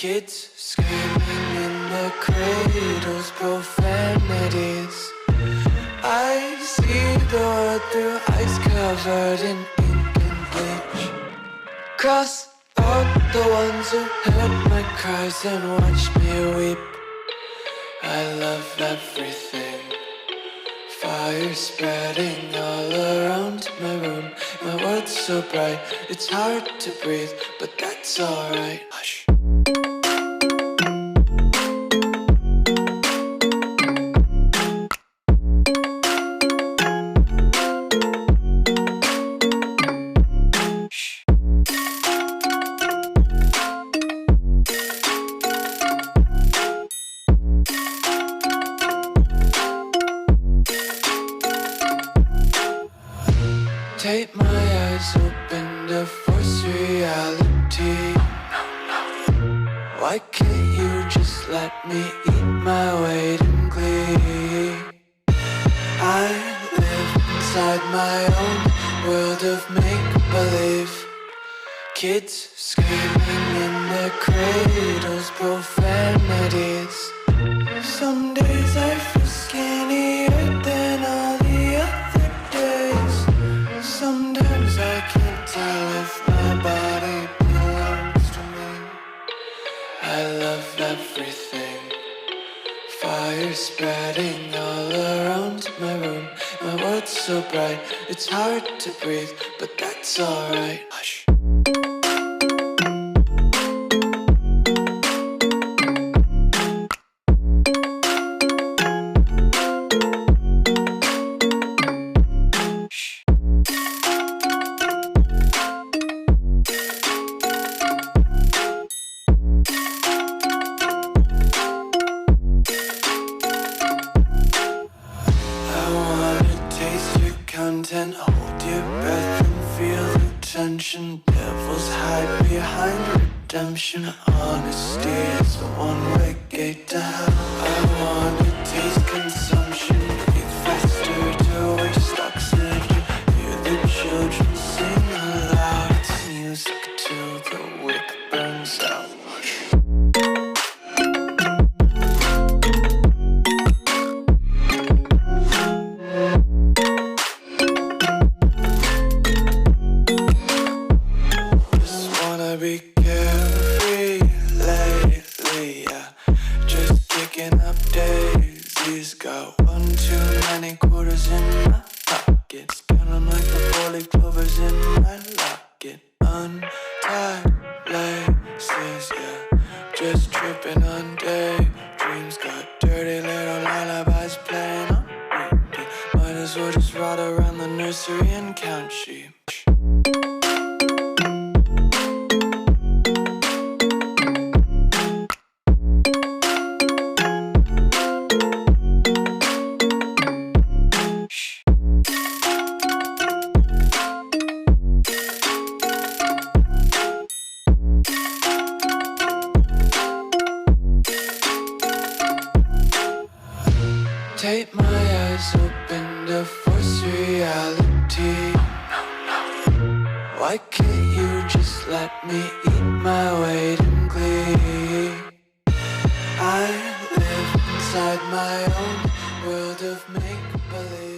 Kids screaming in the cradles, profanities. I see the world through ice covered in ink and bleach. Cross out the ones who heard my cries and watched me weep. I love everything. Fire spreading all around my room. My world's so bright, it's hard to breathe, but that's alright. Hush. Take my eyes open to force reality. Why can't you just let me eat my weight in glee? I live inside my own world of make-believe. Kids screaming in their cradles, profanities. Some days I feel skinnier than all the other days. Sometimes I can't tell if my body belongs to me. I love everything. Fire spreading all around my room. My world's so bright, it's hard to breathe, but that's alright. Hush. Content, hold your breath and feel the tension. Devils hide behind redemption. Honesty is a one-way gate to hell. I wanna taste consumption. Breathe faster to waste oxygen. Hear the children sing aloud. It's music till the wick burns out. Be carefree lately, yeah. Just kicking up daisies. Got one too many quarters in my pockets. Counting like the 4-leaf clovers in my locket. Untied laces, yeah. Just tripping on daydreams. Got dirty little lullabies playing on repeat. Might as well just ride around the nursery and count sheep. Take my eyes open to force reality. Why can't you just let me eat my weight in glee? I live inside my own world of make-believe.